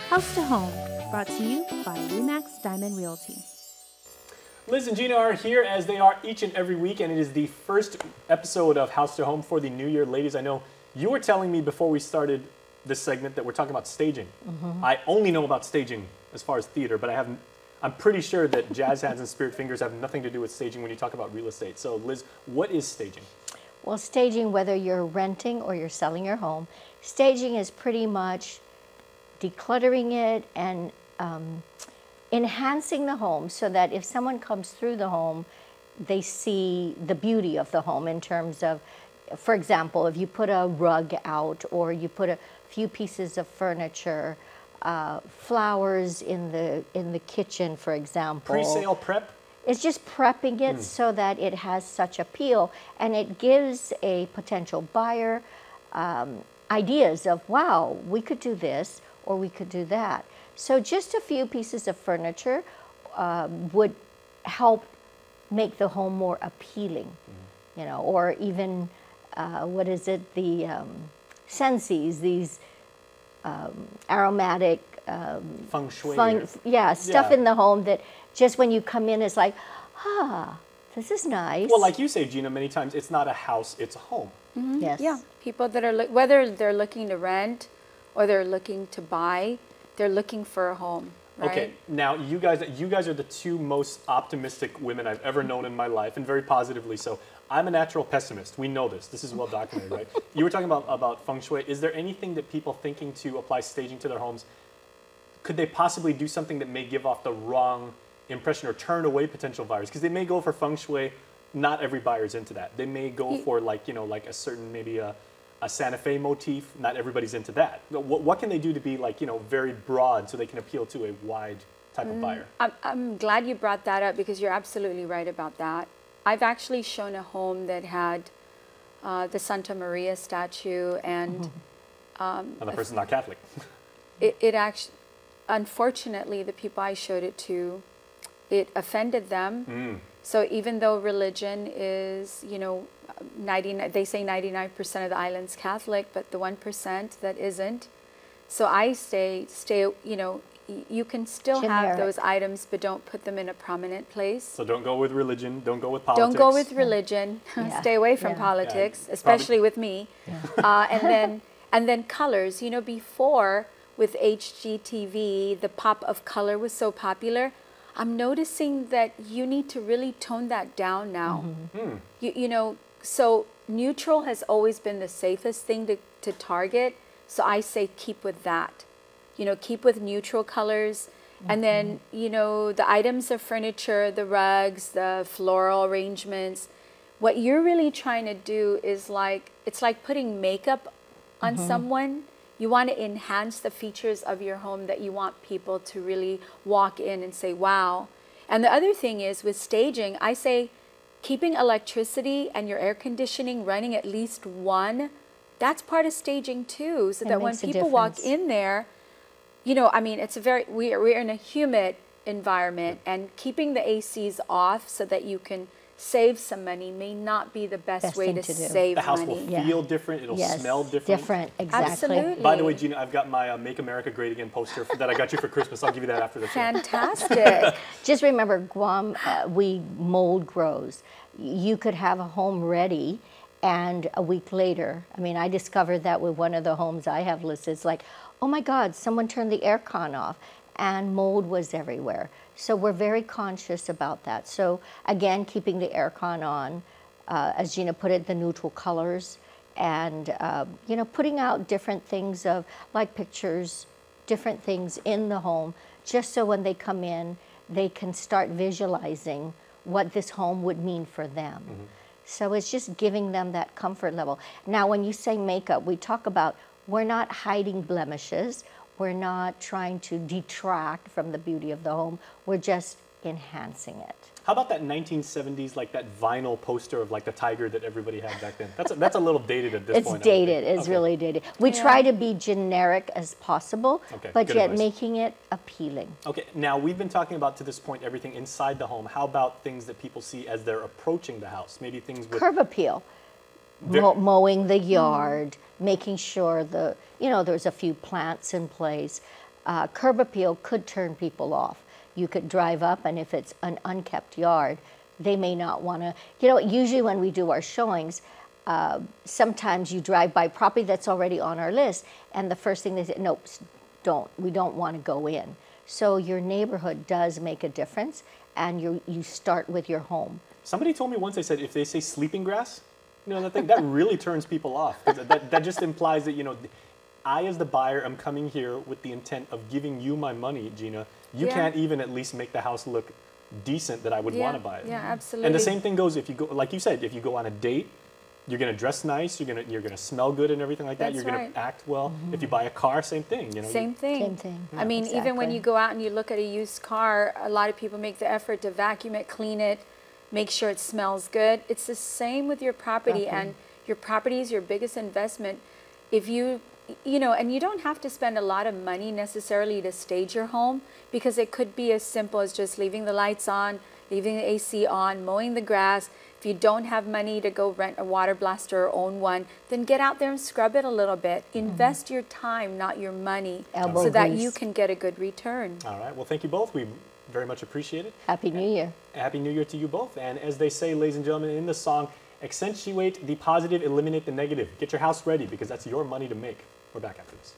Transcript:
House to Home, brought to you by Remax Diamond Realty. Liz and Gina are here as they are each and every week, and it is the first episode of House to Home for the new year. Ladies, I know you were telling me before we started this segment that we're talking about staging. I only know about staging as far as theater, but I'm pretty sure that jazz hands and spirit fingers have nothing to do with staging when you talk about real estate. So Liz, what is staging? Well, staging, whether you're renting or you're selling your home, staging is pretty much decluttering it and enhancing the home so that if someone comes through the home, they see the beauty of the home in terms of, for example, if you put a rug out or you put a few pieces of furniture, flowers in the kitchen, for example. Pre-sale prep? It's just prepping it so that it has such appeal, and it gives a potential buyer ideas of, wow, we could do this or we could do that. So just a few pieces of furniture would help make the home more appealing, you know, or even, what is it, the sensies, these aromatic Feng shui. Stuff in the home that just when you come in, it's like, this is nice. Well, like you say, Gina, many times it's not a house, it's a home. Yes. Yeah, people that are, whether they're looking to rent or they're looking to buy, they're looking for a home, right? Okay, now you guys are the two most optimistic women I've ever known in my life, and very positively so. I'm a natural pessimist. We know this. This is well documented, right? You were talking about feng shui. Is there anything that people thinking to apply staging to their homes, could they possibly do something that may give off the wrong impression or turn away potential buyers? Because they may go for feng shui. Not every buyer's into that. They may go for like a certain maybe a Santa Fe motif. Not everybody's into that. What can they do to be like very broad so they can appeal to a wide type of buyer? I'm glad you brought that up because you're absolutely right about that. I've actually shown a home that had the Santa Maria statue and And the person's not Catholic. it actually, unfortunately, the people I showed it to, it offended them. So even though religion is, 99, they say 99% of the island's Catholic, but the 1% that isn't. So I stay, you can still have those items, but don't put them in a prominent place. So don't go with religion. Don't go with politics. Don't go with religion. Stay away from politics, especially with me. And then colors. Before with HGTV, the pop of color was so popular. I'm noticing that you need to really tone that down now. So neutral has always been the safest thing to target. So I say keep with that. Keep with neutral colors. And then, the items of furniture, the rugs, the floral arrangements, what you're really trying to do is it's like putting makeup on someone. You want to enhance the features of your home that you want people to really walk in and say, wow. And the other thing is with staging, I say keeping electricity and your air conditioning running at least one, that's part of staging too. So that when people walk in there, it's we're in a humid environment, and keeping the ACs off so that you can save some money may not be the best way to save money. The house will feel different. It'll smell different. Different, exactly. Absolutely. By the way, Gina, I've got my Make America Great Again poster that I got you for Christmas. I'll give you that after the show. Fantastic. Just remember, Guam, we mold grows. You could have a home ready, and a week later, I discovered that with one of the homes I have listed. It's like, oh my God, someone turned the air con off, and mold was everywhere. So we're very conscious about that. So again, keeping the air con on, as Gina put it, the neutral colors, and putting out different things of like pictures, different things in the home, just so when they come in, they can start visualizing what this home would mean for them. So it's just giving them that comfort level. Now, when you say makeup, we talk about we're not hiding blemishes. We're not trying to detract from the beauty of the home. We're just enhancing it. How about that 1970s, like that vinyl poster of like the tiger that everybody had back then? That's a little dated at this point. It's dated. It's really dated. We try to be generic as possible, but yet making it appealing. Okay, now we've been talking about to this point everything inside the home. How about things that people see as they're approaching the house? Maybe things with curb appeal. Mowing the yard, making sure there's a few plants in place, Curb appeal could turn people off. You could drive up, and if it's an unkept yard, they may not want to. You know, usually when we do our showings, sometimes you drive by property that's already on our list, and the first thing they say, nope, don't. We don't want to go in. So your neighborhood does make a difference, and you start with your home. Somebody told me once, they said, if they say sleeping grass, you know, that really turns people off. That just implies that, you know, I as the buyer am coming here with the intent of giving you my money, Gina. You can't even at least make the house look decent that I would want to buy it. Yeah, absolutely. And the same thing goes if you go, like you said, if you go on a date, you're gonna dress nice, you're gonna smell good and everything like that. That's You're gonna act well. If you buy a car, same thing. You know. Same thing. Same thing. I mean, even when you go out and you look at a used car, a lot of people make the effort to vacuum it, clean it, make sure it smells good. It's the same with your property, and your property is your biggest investment. If you know, and you don't have to spend a lot of money necessarily to stage your home, because it could be as simple as just leaving the lights on, leaving the AC on, mowing the grass. If you don't have money to go rent a water blaster or own one, then get out there and scrub it a little bit. Invest your time, not your money, so that you can get a good return. All right. Well, thank you both. We very much appreciate it. Happy New Year. Happy New Year to you both. And as they say, ladies and gentlemen, in the song, accentuate the positive, eliminate the negative. Get your house ready, because that's your money to make. We're back after this.